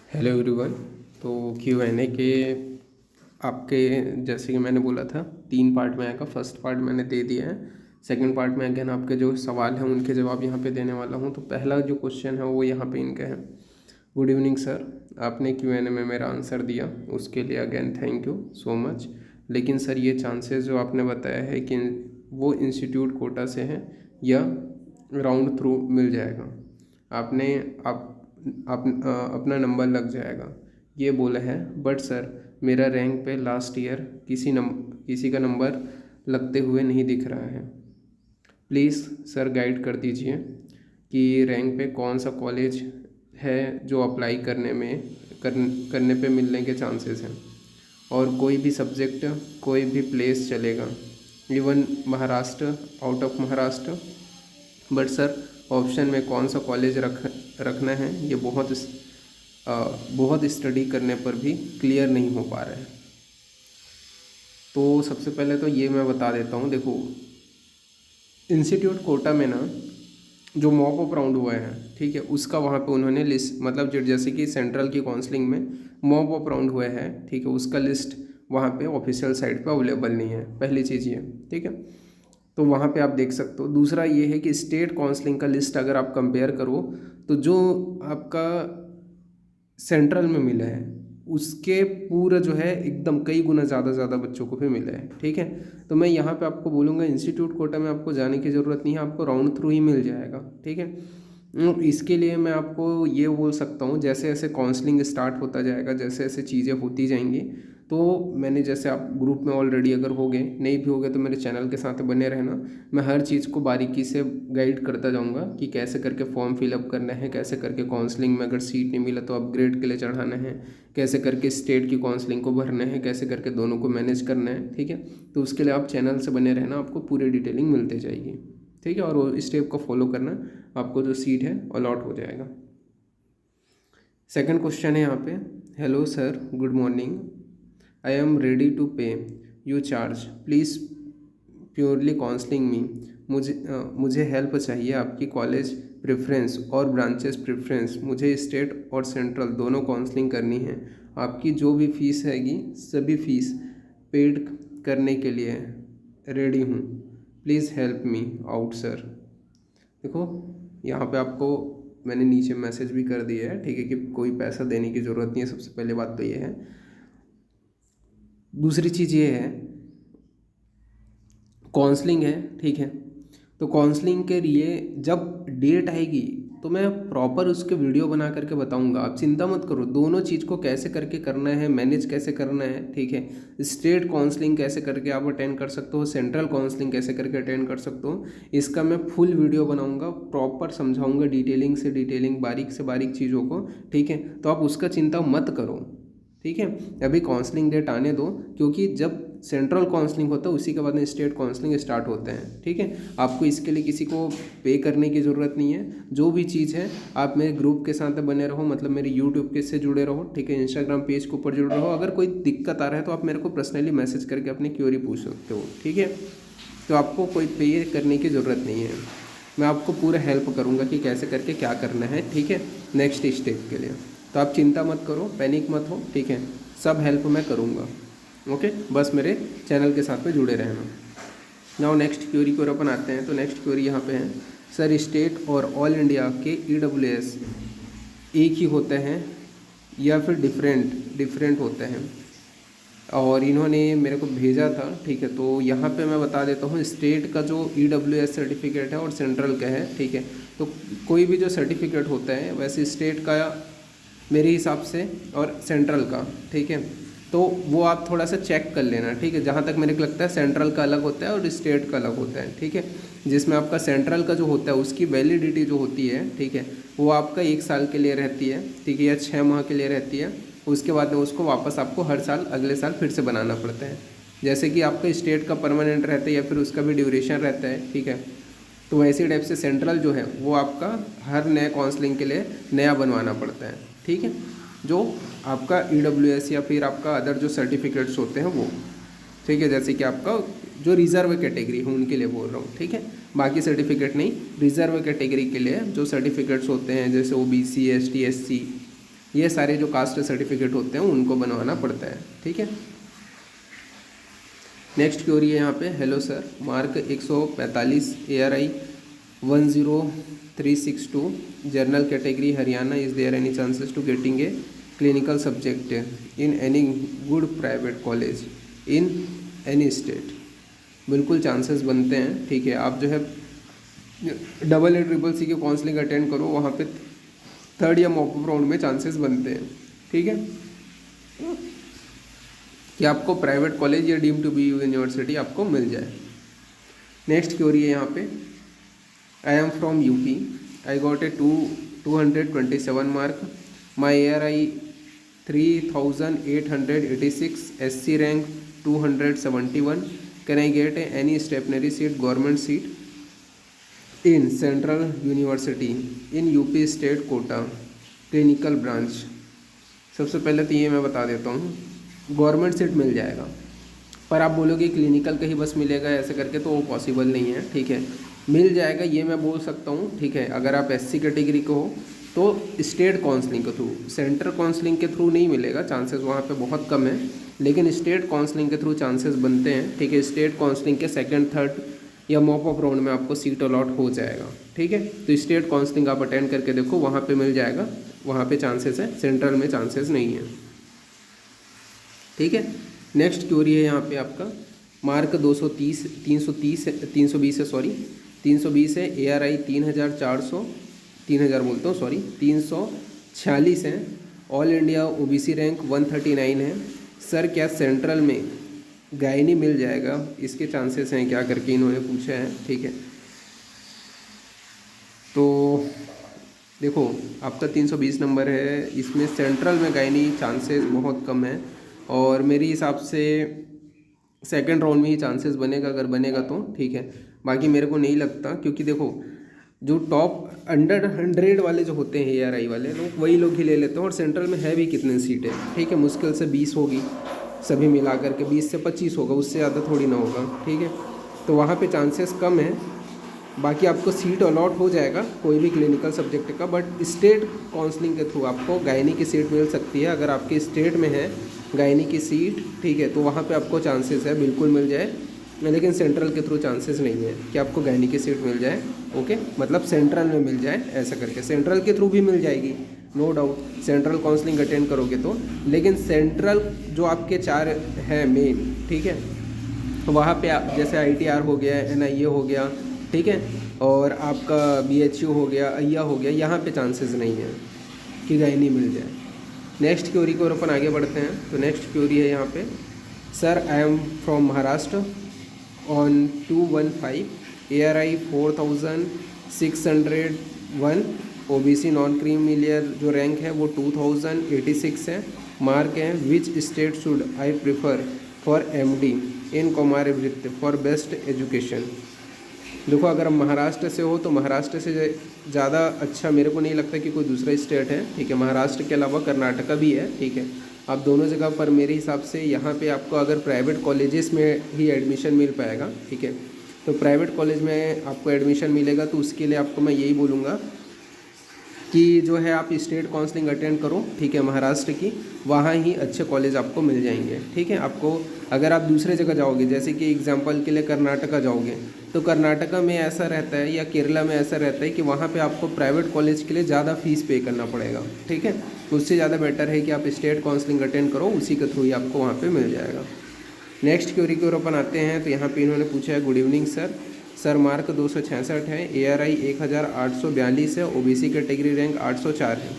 Hello everyone. तो Q&A के आपके जैसे कि मैंने बोला था 3 पार्ट में आएगा। फर्स्ट पार्ट मैंने दे दिया है। सेकंड पार्ट में अगेन आपके जो सवाल हैं उनके जवाब यहाँ पे देने वाला हूँ। तो पहला जो क्वेश्चन है वो यहाँ पे इनका है। गुड इवनिंग सर, आपने Q&A में मेरा आंसर दिया उसके लिए again thank you so much. लेकिन सर ये चांसेस जो आपने बताया है कि वो इंस्टीट्यूट कोटा से हैं या राउंड थ्रू मिल जाएगा, आपने अपना नंबर लग जाएगा ये बोला है। बट सर मेरा रैंक पे लास्ट ईयर किसी का नंबर लगते हुए नहीं दिख रहा है। प्लीज़ सर गाइड कर दीजिए कि रैंक पे कौन सा कॉलेज है जो अप्लाई करने पे मिलने के चांसेस हैं, और कोई भी सब्जेक्ट कोई भी प्लेस चलेगा, even Maharashtra, out of Maharashtra. But sir option में कौन सा कॉलेज रखना है ये बहुत स्टडी करने पर भी क्लियर नहीं हो पा रहा है। तो सबसे पहले तो ये मैं बता देता हूँ, देखो इंस्टीट्यूट कोटा में ना जो मॉक अप राउंड हुआ है, ठीक है, उसका वहाँ पे उन्होंने लिस्ट, मतलब जैसे कि सेंट्रल की काउंसलिंग में मॉक अप राउंड हुआ है, ठीक है, उसका लिस्ट वहाँ पे ऑफिशियल साइट पे अवेलेबल नहीं है। पहली चीज़ ये, ठीक है, तो वहाँ पे आप देख सकते हो। दूसरा ये है कि स्टेट काउंसलिंग का लिस्ट अगर आप कंपेयर करो तो जो आपका सेंट्रल में मिला है उसके पूरा जो है एकदम कई गुना ज़्यादा बच्चों को भी मिला है, ठीक है। तो मैं यहाँ पे आपको बोलूँगा इंस्टीट्यूट कोटा में आपको जाने की ज़रूरत नहीं है, आपको राउंड थ्रू ही मिल जाएगा, ठीक है। इसके लिए मैं आपको ये बोल सकता हूँ, जैसे जैसे काउंसलिंग स्टार्ट होता जाएगा, जैसे जैसे चीज़ें होती जाएंगी, तो मैंने जैसे आप ग्रुप में ऑलरेडी अगर हो गए, नहीं भी हो गए तो मेरे चैनल के साथ बने रहना। मैं हर चीज़ को बारीकी से गाइड करता जाऊंगा कि कैसे करके फॉर्म फिलअप करना है, कैसे करके काउंसलिंग में अगर सीट नहीं मिला तो अपग्रेड के लिए चढ़ाना है, कैसे करके स्टेट की काउंसलिंग को भरना है, कैसे करके दोनों को मैनेज करना है, ठीक है। तो उसके लिए आप चैनल से बने रहना, आपको पूरी डिटेलिंग मिलती जाएगी, ठीक है। और वो स्टेप को फॉलो करना, आपको जो सीट है अलॉट हो जाएगा। सेकंड क्वेश्चन है यहाँ पे, hello sir good morning, I am ready to pay you charge, please purely counselling me. मुझे हेल्प चाहिए आपकी कॉलेज प्रेफरेंस और ब्रांचेस प्रेफरेंस, मुझे स्टेट और सेंट्रल दोनों काउंसलिंग करनी है। आपकी जो भी फीस हैगी सभी फीस पेड करने के लिए रेडी हूँ, please help me out sir. देखो यहाँ पे आपको मैंने नीचे मैसेज भी कर दिया है, ठीक है, कि कोई पैसा देने की ज़रूरत नहीं है। सबसे पहले बात तो ये है। दूसरी चीज़ ये है, काउंसलिंग है, ठीक है, तो काउंसलिंग के लिए जब डेट आएगी तो मैं प्रॉपर उसके वीडियो बना करके बताऊंगा। आप चिंता मत करो, दोनों चीज़ को कैसे करके करना है, मैनेज कैसे करना है, ठीक है। स्टेट काउंसलिंग कैसे करके आप अटेंड कर सकते हो, सेंट्रल काउंसलिंग कैसे करके अटेंड कर सकते हो, इसका मैं फुल वीडियो बनाऊंगा, प्रॉपर समझाऊंगा डिटेलिंग से डिटेलिंग, बारीक से बारीक चीज़ों को, ठीक है। तो आप उसका चिंता मत करो, ठीक है। अभी काउंसलिंग डेट आने दो, क्योंकि जब सेंट्रल काउंसलिंग होता है उसी के बाद में स्टेट काउंसलिंग स्टार्ट होते हैं, ठीक है। आपको इसके लिए किसी को पे करने की ज़रूरत नहीं है। जो भी चीज़ है आप मेरे ग्रुप के साथ बने रहो, मतलब मेरे यूट्यूब के से जुड़े रहो, ठीक है, इंस्टाग्राम पेज के ऊपर जुड़े रहो। अगर कोई दिक्कत आ रहा है तो आप मेरे को पर्सनली मैसेज करके अपनी क्वेरी पूछ सकते हो, ठीक है। तो आपको कोई पे करने की ज़रूरत नहीं है, मैं आपको पूरा हेल्प करूँगा कि कैसे करके क्या करना है, ठीक है, नेक्स्ट स्टेप के लिए। तो आप चिंता मत करो, पैनिक मत हो, ठीक है, सब हेल्प मैं करूँगा, ओके। बस मेरे चैनल के साथ में जुड़े रहना। नाउ नेक्स्ट क्वेरी को अपन आते हैं। तो नेक्स्ट क्वेरी यहाँ पे है, सर स्टेट और ऑल इंडिया के EWS एक ही होते हैं या फिर डिफरेंट होते हैं? और इन्होंने मेरे को भेजा था, ठीक है। तो यहाँ पे मैं बता देता हूँ, स्टेट का जो EWS सर्टिफिकेट है और सेंट्रल का है, ठीक है। तो कोई भी जो सर्टिफिकेट होता है वैसे स्टेट का मेरे हिसाब से और सेंट्रल का, ठीक है, तो वो आप थोड़ा सा चेक कर लेना, ठीक है। जहाँ तक मेरे को लगता है सेंट्रल का अलग होता है और स्टेट का अलग होता है, ठीक है। जिसमें आपका सेंट्रल का जो होता है उसकी वैलिडिटी जो होती है, ठीक है, वो आपका 1 साल के लिए रहती है, ठीक है, या 6 माह के लिए रहती है। उसके बाद में उसको वापस आपको हर साल अगले साल फिर से बनाना पड़ता है। जैसे कि आपका स्टेट का परमानेंट रहता है या फिर उसका भी ड्यूरेशन रहता है, ठीक है। तो वैसी टाइप से सेंट्रल जो है वो आपका हर नए काउंसलिंग के लिए नया बनवाना पड़ता है, ठीक है। जो आपका EWS या फिर आपका अदर जो सर्टिफिकेट्स होते हैं वो, ठीक है, जैसे कि आपका जो रिज़र्व कैटेगरी है उनके लिए बोल रहा हूँ, ठीक है। बाकी सर्टिफिकेट नहीं, रिज़र्व कैटेगरी के लिए जो सर्टिफिकेट्स होते हैं जैसे OBC ST SC, ये सारे जो कास्ट सर्टिफिकेट होते हैं उनको बनवाना पड़ता है, ठीक है। नेक्स्ट क्वेरी है यहाँ पे, hello sir, mark 145 ARI 10362 general category Haryana, is there any chances to getting a clinical subject in any good private college in any state? बिल्कुल चांसेस बनते हैं, ठीक है। आप जो है AA-CCC की काउंसलिंग अटेंड करो, वहाँ पे 3rd या मॉपअप राउंड में चांसेस बनते हैं, ठीक है, कि आपको प्राइवेट कॉलेज या डीम टू बी यूनिवर्सिटी आपको मिल जाए। नेक्स्ट क्वेरी है यहाँ पे, I am from UP, I got a 227 mark, my ARI 3886, SC rank 271, can I get any stipendiary seat, government seat in central university in UP state quota clinical branch? सबसे पहले तो ये मैं बता देता हूँ, गवर्नमेंट सीट मिल जाएगा, पर आप बोलोगे क्लिनिकल का ही बस मिलेगा ऐसे करके, तो वो पॉसिबल नहीं है, ठीक है। मिल जाएगा ये मैं बोल सकता हूँ, ठीक है। अगर आप SC कैटेगरी को हो तो स्टेट काउंसलिंग के थ्रू, सेंट्रल काउंसलिंग के थ्रू नहीं मिलेगा, चांसेस वहाँ पे बहुत कम है, लेकिन स्टेट काउंसलिंग के थ्रू चांसेस बनते हैं, ठीक है। स्टेट काउंसलिंग के 2nd 3rd या मॉपअप राउंड में आपको सीट अलॉट हो जाएगा, ठीक है। तो स्टेट काउंसलिंग आप अटेंड करके देखो, वहाँ पे मिल जाएगा, वहाँ पे चांसेस है, सेंट्रल में चांसेस नहीं है, ठीक है। नेक्स्ट क्वेरी है यहाँ पे आपका, मार्क 320 है, ARI 346 है, ऑल इंडिया OBC रैंक 139 है। सर क्या सेंट्रल में गायनी मिल जाएगा, इसके चांसेस हैं क्या करके इन्होंने पूछा है, ठीक है। तो देखो आपका 320 नंबर है, इसमें सेंट्रल में गायनी चांसेस बहुत कम है, और मेरे हिसाब से 2nd राउंड में ही चांसेस बनेगा, अगर बनेगा तो, ठीक है। बाकी मेरे को नहीं लगता, क्योंकि देखो जो टॉप अंडर 100 वाले जो होते हैं ARI वाले लोग, वही लोग ही ले लेते हैं, और सेंट्रल में है भी कितने सीटें, ठीक है, मुश्किल से 20 होगी, सभी मिला करके 20 से 25 होगा, उससे ज़्यादा थोड़ी ना होगा, ठीक है। तो वहाँ पे चांसेस कम है, बाकी आपको सीट अलॉट हो जाएगा कोई भी क्लिनिकल सब्जेक्ट का, बट स्टेट काउंसलिंग के थ्रू आपको गायनी की सीट मिल सकती है। अगर आपके स्टेट में है गायनी की सीट, ठीक है, तो वहाँ पे आपको चांसेस है बिल्कुल मिल जाए, लेकिन सेंट्रल के थ्रू चांसेस नहीं है कि आपको गायनी की सीट मिल जाए, ओके, मतलब सेंट्रल में मिल जाए ऐसा करके। सेंट्रल के थ्रू भी मिल जाएगी, no doubt, central counselling attend करोगे तो, लेकिन सेंट्रल जो आपके 4 हैं मेन, ठीक है, वहाँ पे आप जैसे ITR हो गया, NIA हो गया, ठीक है, और आपका BHU हो गया, अय्या हो गया, यहाँ पे चांसेस नहीं है कि गायनी मिल जाए। नेक्स्ट क्वेरी को अपन आगे बढ़ते हैं। तो नेक्स्ट क्वेरी है यहाँ पे, sir I am from Maharashtra on 215 ARI 4601, OBC non creamy layer जो रैंक है वो 2086 है, मार्क है, which state should I prefer for MD इन कौमार्य वृत्त फॉर बेस्ट एजुकेशन? देखो अगर हम महाराष्ट्र से हो तो महाराष्ट्र से ज़्यादा अच्छा मेरे को नहीं लगता कि कोई दूसरा स्टेट है, ठीक है। महाराष्ट्र के अलावा कर्नाटका भी है, ठीक है। आप दोनों जगह पर मेरे हिसाब से यहाँ पे आपको अगर प्राइवेट कॉलेजेस में ही एडमिशन मिल पाएगा, ठीक है, तो प्राइवेट कॉलेज में आपको एडमिशन मिलेगा, तो उसके लिए आपको मैं यही बोलूँगा कि जो है आप स्टेट काउंसलिंग अटेंड करो, ठीक है, महाराष्ट्र की, वहाँ ही अच्छे कॉलेज आपको मिल जाएंगे, ठीक है। आपको अगर आप दूसरे जगह जाओगे, जैसे कि एग्जांपल के लिए कर्नाटका जाओगे, तो कर्नाटका में ऐसा रहता है या केरला में ऐसा रहता है कि वहाँ पे आपको प्राइवेट कॉलेज के लिए ज़्यादा फीस पे करना पड़ेगा, ठीक है। उससे ज़्यादा बेटर है कि आप स्टेट काउंसलिंग अटेंड करो, उसी के थ्रू ही आपको वहाँ पर मिल जाएगा। नेक्स्ट क्वेरी की ओर अपन आते हैं। तो यहाँ पर इन्होंने पूछा है, गुड इवनिंग सर मार्क 266 है, ARI 1842 है, OBC कैटेगरी रैंक 804 है।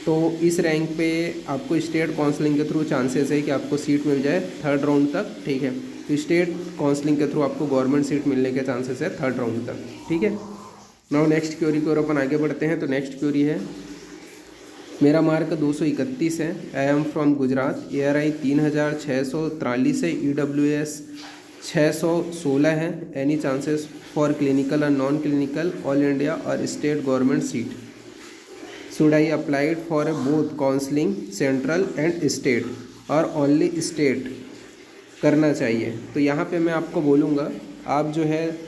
तो इस रैंक पे आपको स्टेट काउंसलिंग के थ्रू चांसेस है कि आपको सीट मिल जाए 3rd राउंड तक, ठीक है। तो स्टेट काउंसलिंग के थ्रू आपको गवर्नमेंट सीट मिलने के चांसेस है 3rd राउंड तक, ठीक है। नाउ नेक्स्ट क्वेरी की ओर अपन आगे बढ़ते हैं। तो नेक्स्ट क्वेरी है, मेरा मार्क 231 है, आई एम फ्रॉम गुजरात, ARI 3643 है, EWS 616 है, एनी चांसेस फॉर क्लिनिकल और नॉन क्लिनिकल ऑल इंडिया और state government seat? Should I applied for both counselling central and state और ओनली स्टेट करना चाहिए? तो यहाँ पे मैं आपको बोलूँगा, आप जो है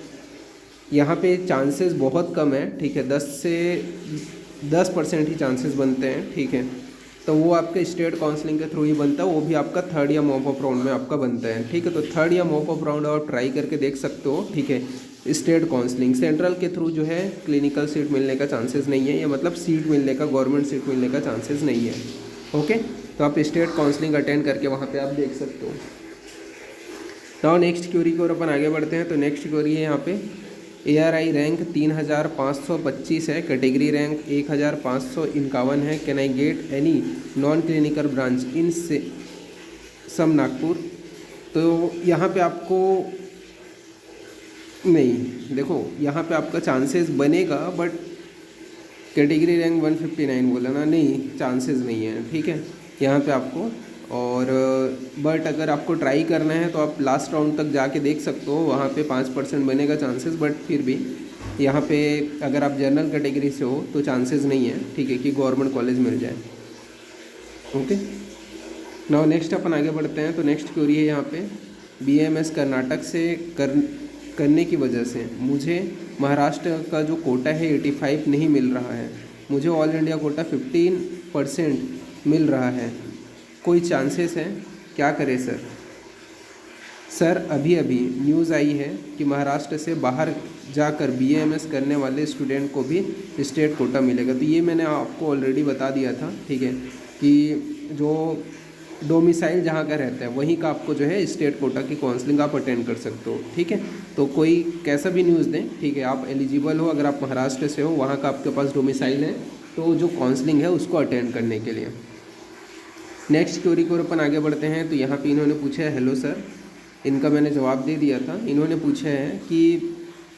यहाँ पे चांसेस बहुत कम है, ठीक है, 10% ही चांसेस बनते हैं, ठीक है। तो वो आपके स्टेट काउंसलिंग के थ्रू ही बनता है, वो भी आपका थर्ड या मॉप अप राउंड में आपका बनता है। ठीक है, तो थर्ड या मॉप अप राउंड आप ट्राई करके देख सकते हो। ठीक है, स्टेट काउंसलिंग सेंट्रल के थ्रू जो है क्लिनिकल सीट मिलने का चांसेस नहीं है, या मतलब सीट मिलने का, गवर्नमेंट सीट मिलने का चांसेस नहीं है। ओके, तो आप स्टेट काउंसलिंग अटेंड करके वहाँ पे आप देख सकते हो। नाउ नेक्स्ट क्वेरी की ओर अपन आगे बढ़ते हैं। तो नेक्स्ट क्वेरी है यहाँ पे ARI रैंक 3525 है, कैटेगरी रैंक 1551 है। Can I get any non clinical branch इन से सम नागपुर। तो यहाँ पे आपको नहीं, देखो यहाँ पे आपका चांसेस बनेगा, बट कैटेगरी रैंक 159 बोला ना, नहीं चांसेस नहीं है। ठीक है, यहाँ पे आपको, और बट अगर आपको ट्राई करना है तो आप लास्ट राउंड तक जाके देख सकते हो, वहाँ पे 5% बनेगा चांसेस, बट फिर भी यहाँ पे अगर आप जनरल कैटेगरी से हो तो चांसेस नहीं है। ठीक है, कि गवर्नमेंट कॉलेज मिल जाए। ओके, नाउ नेक्स्ट अपन आगे बढ़ते हैं। तो नेक्स्ट क्वेरी है यहाँ पे BAMS कर्नाटक से करने की वजह से मुझे महाराष्ट्र का जो कोटा है 85 नहीं मिल रहा है, मुझे ऑल इंडिया कोटा 15% मिल रहा है, कोई चांसेस है, क्या करें सर? सर अभी अभी न्यूज़ आई है कि महाराष्ट्र से बाहर जाकर BAMS करने वाले स्टूडेंट को भी स्टेट कोटा मिलेगा। तो ये मैंने आपको ऑलरेडी बता दिया था। ठीक है, कि जो डोमिसाइल जहाँ का रहता है वहीं का आपको जो है स्टेट कोटा की काउंसलिंग आप अटेंड कर सकते हो। ठीक है, तो कोई कैसा भी न्यूज़ दें, ठीक है, आप एलिजिबल हो, अगर आप महाराष्ट्र से हो, वहाँ का आपके पास डोमिसाइल है, तो जो काउंसलिंग है उसको अटेंड करने के लिए। नेक्स्ट क्वेरी को अपन आगे बढ़ते हैं। तो यहाँ पे इन्होंने पूछा है, हेलो सर, इनका मैंने जवाब दे दिया था। इन्होंने पूछा है कि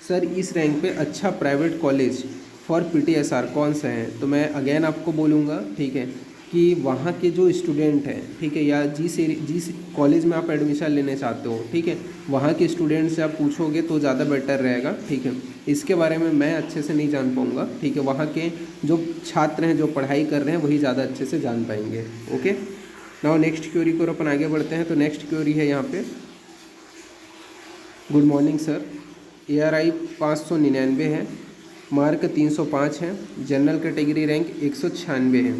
सर इस रैंक पे अच्छा प्राइवेट कॉलेज फॉर PTSR कौन सा है। तो मैं अगेन आपको बोलूँगा, ठीक है, कि वहाँ के जो स्टूडेंट हैं, ठीक है, या जिस कॉलेज में आप एडमिशन लेने चाहते हो, ठीक है, वहाँ के स्टूडेंट से आप पूछोगे तो ज़्यादा बेटर रहेगा। ठीक है, इसके बारे में मैं अच्छे से नहीं जान पाऊँगा। ठीक है, वहाँ के जो छात्र हैं जो पढ़ाई कर रहे हैं वही ज़्यादा अच्छे से जान पाएंगे। ओके, नाउ नेक्स्ट क्वेरी को अपन आगे बढ़ते हैं। तो नेक्स्ट क्वेरी है यहाँ पे, गुड मॉर्निंग सर, ARI 599 है, मार्क 305 है, जनरल कैटेगरी रैंक 196 है।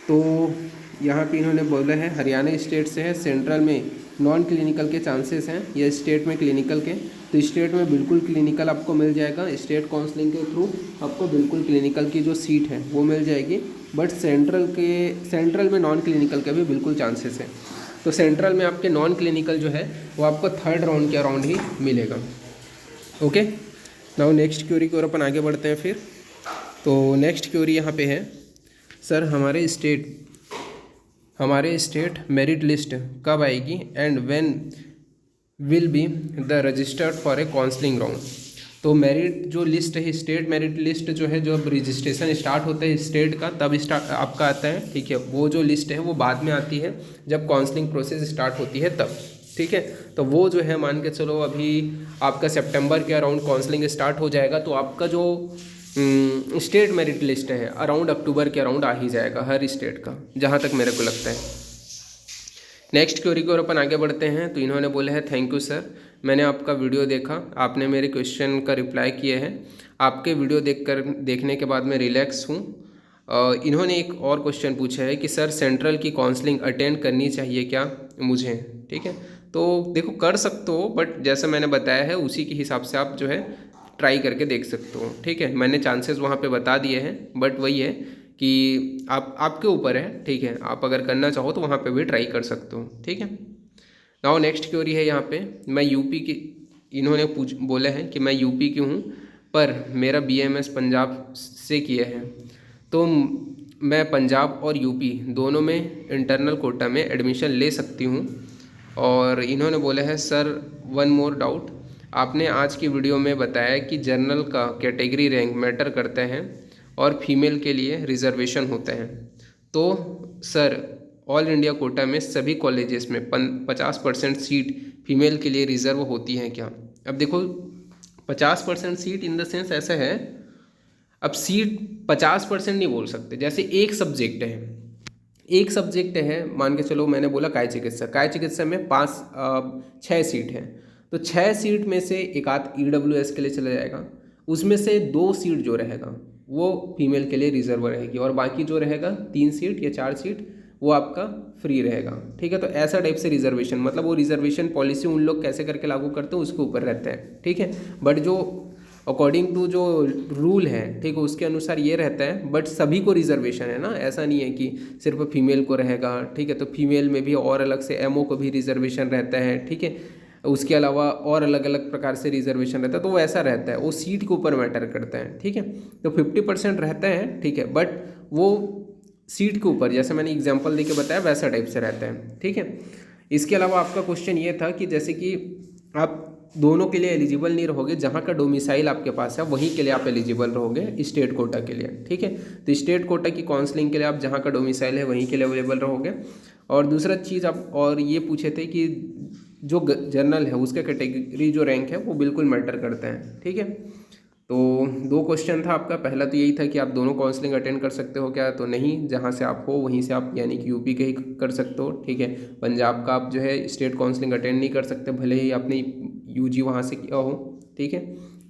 तो यहाँ पे इन्होंने बोला है हरियाणा स्टेट से है, सेंट्रल में नॉन क्लिनिकल के चांसेस हैं या स्टेट में क्लिनिकल के। तो स्टेट में बिल्कुल क्लिनिकल आपको मिल जाएगा, स्टेट काउंसलिंग के थ्रू आपको बिल्कुल क्लिनिकल की जो सीट है वो मिल जाएगी, बट सेंट्रल में नॉन क्लिनिकल के भी बिल्कुल चांसेस हैं। तो सेंट्रल में आपके नॉन क्लिनिकल जो है वो आपको थर्ड राउंड के अराउंड ही मिलेगा। ओके, नाउ नेक्स्ट क्वेरी की ओर अपन आगे बढ़ते हैं फिर। तो नेक्स्ट क्वेरी यहाँ पे है, सर हमारे स्टेट मेरिट लिस्ट कब आएगी and when will be the registered for a counselling round. तो मेरिट जो लिस्ट है, स्टेट मेरिट लिस्ट जो है, जो अब रजिस्ट्रेशन स्टार्ट होता है स्टेट का तब स्टार्ट आपका आता है। ठीक है, वो जो लिस्ट है वो बाद में आती है जब काउंसलिंग प्रोसेस स्टार्ट होती है तब। ठीक है, तो वो जो है मान के चलो अभी आपका सितंबर के अराउंड काउंसलिंग स्टार्ट हो जाएगा, तो आपका जो स्टेट मेरिट लिस्ट है अराउंड अक्टूबर के अराउंड आ ही जाएगा हर स्टेट का, जहाँ तक मेरे को लगता है। नेक्स्ट क्वेरी की ओर अपन आगे बढ़ते हैं। तो इन्होंने बोला है, थैंक यू सर, मैंने आपका वीडियो देखा, आपने मेरे क्वेश्चन का रिप्लाई किया है, आपके वीडियो देखने के बाद मैं रिलैक्स हूँ। इन्होंने एक और क्वेश्चन पूछा है कि सर सेंट्रल की काउंसलिंग अटेंड करनी चाहिए क्या मुझे। ठीक है, तो देखो कर सकते हो, बट जैसा मैंने बताया है उसी के हिसाब से आप जो है ट्राई करके देख सकते हो। ठीक है, मैंने चांसेस वहाँ पे बता दिए हैं, बट वही है कि आपके ऊपर है। ठीक है, आप अगर करना चाहो तो वहाँ पे भी ट्राई कर सकते हो। ठीक है, नाउ नेक्स्ट क्वेरी है यहाँ पे, मैं यूपी की, इन्होंने बोला है कि मैं यूपी की हूँ पर मेरा BAMS पंजाब से किया है, तो मैं पंजाब और यूपी दोनों में इंटरनल कोटा में एडमिशन ले सकती हूँ। और इन्होंने बोला है, सर वन मोर डाउट, आपने आज की वीडियो में बताया कि जर्नल का कैटेगरी रैंक मैटर करता है और फीमेल के लिए रिजर्वेशन होता है, तो सर ऑल इंडिया कोटा में सभी कॉलेजेस में 50% सीट फीमेल के लिए रिज़र्व होती हैं क्या। अब देखो 50% सीट इन द सेंस ऐसा है, अब सीट 50% नहीं बोल सकते, जैसे एक सब्जेक्ट है, मान के चलो मैंने बोला काय चिकित्सा में 6 सीट है, तो 6 सीट में से एक आध EWS के लिए चला जाएगा, उसमें से 2 सीट जो रहेगा वो फीमेल के लिए रिजर्व रहेगी, और बाकी जो रहेगा 3 सीट या 4 सीट वो आपका फ्री रहेगा। ठीक है, तो ऐसा टाइप से रिजर्वेशन, मतलब वो रिजर्वेशन पॉलिसी उन लोग कैसे करके लागू करते हैं उसके ऊपर रहता है। ठीक है, बट जो अकॉर्डिंग टू जो रूल है, ठीक है, उसके अनुसार ये रहता है, बट सभी को रिजर्वेशन है ना, ऐसा नहीं है कि सिर्फ फीमेल को रहेगा। ठीक है, तो फीमेल में भी और अलग से एमओ को भी रिजर्वेशन रहता है। ठीक है, उसके अलावा और अलग अलग प्रकार से रिजर्वेशन रहता है, तो वो ऐसा रहता है, वो सीट के ऊपर मैटर करता है। ठीक है, तो 50% रहता है। ठीक है, बट वो सीट के ऊपर, जैसे मैंने एग्जांपल देके बताया वैसा टाइप से रहता है। ठीक है, इसके अलावा आपका क्वेश्चन ये था कि जैसे कि आप दोनों के लिए एलिजिबल नहीं रहोगे, जहाँ का डोमिसाइल आपके पास है वहीं के लिए आप एलिजिबल रहोगे स्टेट कोटा के लिए। ठीक है, तो स्टेट कोटा की काउंसलिंग के लिए आप जहाँ का डोमिसाइल है वहीं के लिए अवेलेबल रहोगे। और दूसरा चीज़ आप और ये पूछे थे कि जो जर्नल है उसका कैटेगरी जो रैंक है वो बिल्कुल मैटर करता है। ठीक है, तो 2 क्वेश्चन था आपका। पहला तो यही था कि आप दोनों काउंसलिंग अटेंड कर सकते हो क्या, तो नहीं, जहाँ से आप हो वहीं से आप यानी कि यूपी के ही कर सकते हो। ठीक है, पंजाब का आप जो है स्टेट काउंसलिंग अटेंड नहीं कर सकते, भले ही आपने यूजी वहाँ से किया हो। ठीक है,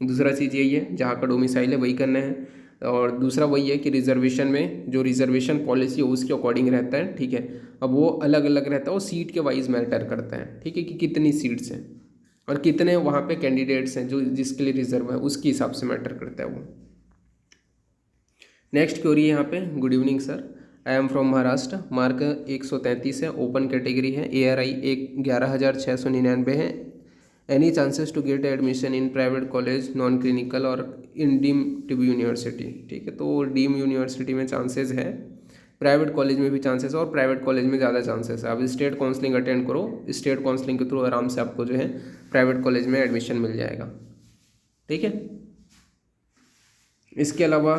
दूसरा चीज़ यही है, जहाँ का डोमिसाइल है वही करना है। और दूसरा वही है कि रिजर्वेशन में जो रिजर्वेशन पॉलिसी है उसके अकॉर्डिंग रहता है। ठीक है, अब वो अलग अलग रहता है, वो सीट के वाइज मैटर करता है। ठीक है, कि कितनी सीट्स हैं और कितने वहाँ पे कैंडिडेट्स हैं जो जिसके लिए रिजर्व है, उसके हिसाब से मैटर करता है वो। नेक्स्ट क्वेरी है यहाँ पे, good evening sir, I am from Maharashtra, mark 133 है, ओपन कैटेगरी है, ARI 11,699 है, any chances to get admission in private college, non clinical और in deemed to be university. ठीक है, तो डीम यूनिवर्सिटी में चांसेस है, प्राइवेट कॉलेज में भी चांसेस है, और प्राइवेट कॉलेज में ज़्यादा चांसेस है। आप स्टेट काउंसलिंग अटेंड करो, स्टेट काउंसलिंग के थ्रू आराम से आपको जो है प्राइवेट कॉलेज में एडमिशन मिल जाएगा। ठीक है, इसके अलावा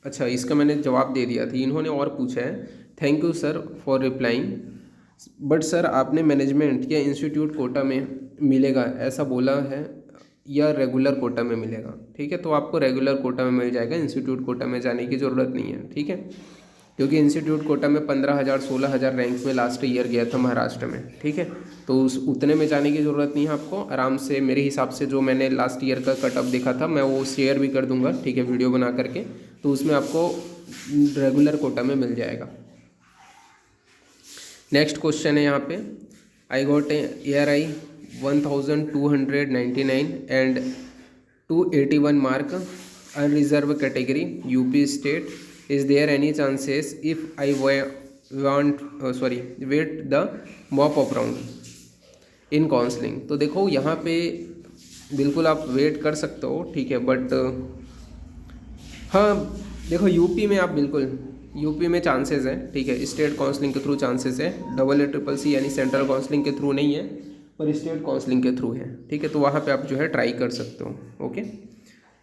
अच्छा, इसका मैंने जवाब दे दिया था, इन्होंने और पूछा है, thank you sir for replying, but sir आपने मैनेजमेंट या इंस्टीट्यूट कोटा में मिलेगा ऐसा बोला है या रेगुलर कोटा में मिलेगा। ठीक है, तो आपको रेगुलर कोटा में मिल जाएगा, इंस्टीट्यूट कोटा में जाने की ज़रूरत नहीं है। ठीक है, क्योंकि इंस्टीट्यूट कोटा में 15,000 16,000 रैंक में लास्ट ईयर गया था महाराष्ट्र में। ठीक है, तो उस उतने में जाने की ज़रूरत नहीं है आपको, आराम से मेरे हिसाब से जो मैंने लास्ट ईयर का कट ऑफ देखा था मैं वो शेयर भी कर दूंगा। ठीक है, वीडियो बना करके, तो उसमें आपको रेगुलर कोटा में मिल जाएगा। नेक्स्ट क्वेश्चन है यहाँ पे, I got ARI 1299 and 281 mark, unreserved category, UP state, is there any chances if I want wait the mop up round in counselling. तो देखो यहाँ पे बिल्कुल आप वेट कर सकते हो। ठीक है, बट हाँ देखो यूपी में आप बिल्कुल, यूपी में चांसेस है। ठीक है, स्टेट काउंसलिंग के थ्रू चांसेस है, AA CCC यानी सेंट्रल काउंसलिंग के थ्रू नहीं है पर स्टेट काउंसलिंग के थ्रू है। ठीक है, तो वहाँ पे आप जो है ट्राई कर सकते हो। ओके,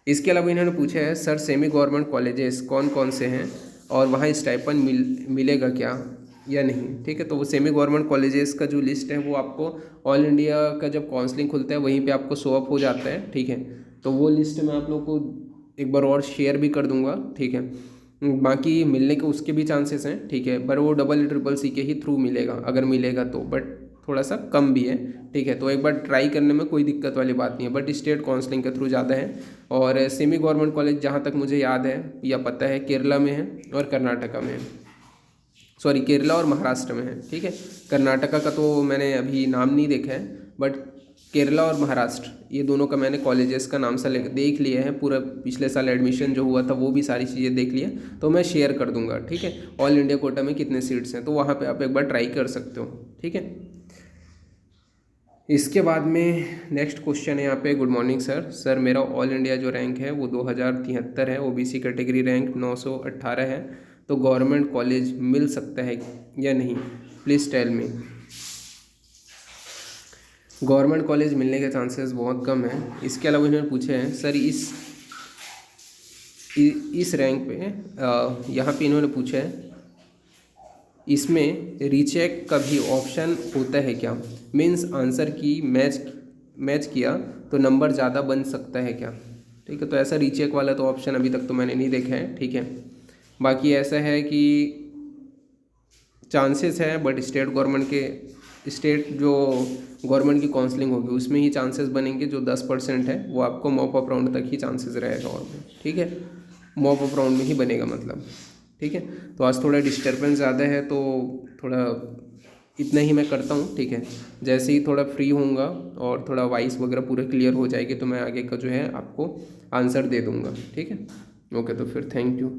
इसके अलावा इन्होंने पूछा है सर सेमी गवर्नमेंट कॉलेजेस कौन कौन से हैं और वहाँ स्टाइपेंड मिलेगा क्या या नहीं। ठीक है, तो वो सेमी गवर्नमेंट कॉलेजेस का जो लिस्ट है वो आपको ऑल इंडिया का जब काउंसलिंग खुलता है वहीं पे आपको शो अप हो जाता है। ठीक है, तो वो लिस्ट मैं आप लोग को एक बार और शेयर भी कर दूंगा। ठीक है, बाकी मिलने के उसके भी चांसेस हैं। ठीक है, पर वो AA CCC के ही थ्रू मिलेगा अगर मिलेगा तो, बट थोड़ा सा कम भी है। ठीक है, तो एक बार ट्राई करने में कोई दिक्कत वाली बात नहीं है, बट स्टेट काउंसलिंग के थ्रू ज़्यादा है। और सेमी गवर्नमेंट कॉलेज जहाँ तक मुझे याद है या पता है केरला में है और कर्नाटका में है, सॉरी केरला और महाराष्ट्र में है। ठीक है, कर्नाटका का तो मैंने अभी नाम नहीं देखा है, बट केरला और महाराष्ट्र ये दोनों का मैंने कॉलेजेस का नाम सा देख लिया है, पूरा पिछले साल एडमिशन जो हुआ था वो भी सारी चीज़ें देख लिया, तो मैं शेयर कर दूंगा। ठीक है, ऑल इंडिया कोटा में कितने सीट्स हैं तो वहाँ पे आप एक बार ट्राई कर सकते हो। ठीक है, इसके बाद में नेक्स्ट क्वेश्चन है यहाँ पे, गुड मॉर्निंग सर मेरा ऑल इंडिया जो रैंक है वो 2073 है, OBC कैटेगरी रैंक 918 है, तो गवर्नमेंट कॉलेज मिल सकता है या नहीं, please tell me. Government college मिलने के चांसेस बहुत कम हैं। इसके अलावा इन्होंने पूछे हैं सर इस रैंक पे यहाँ पे इन्होंने पूछा है इसमें रीचेक का भी ऑप्शन होता है क्या, मीन्स आंसर की मैच किया तो नंबर ज़्यादा बन सकता है क्या। ठीक है, तो ऐसा रीचेक वाला तो ऑप्शन अभी तक तो मैंने नहीं देखा है। ठीक है, बाकी ऐसा है कि चांसेस है, बट स्टेट जो गवर्नमेंट की काउंसलिंग होगी उसमें ही चांसेस बनेंगे, जो 10% है वो आपको मॉप अप राउंड तक ही चांसेस रहेगा और भी। ठीक है, मॉप अप राउंड में ही बनेगा मतलब। ठीक है, तो आज थोड़ा डिस्टर्बेंस ज़्यादा है तो थोड़ा इतना ही मैं करता हूँ। ठीक है, जैसे ही थोड़ा फ्री होऊंगा और थोड़ा वॉइस वगैरह पूरे क्लियर हो जाएगी तो मैं आगे का जो है आपको आंसर दे दूँगा। ठीक है, ओके, तो फिर थैंक यू।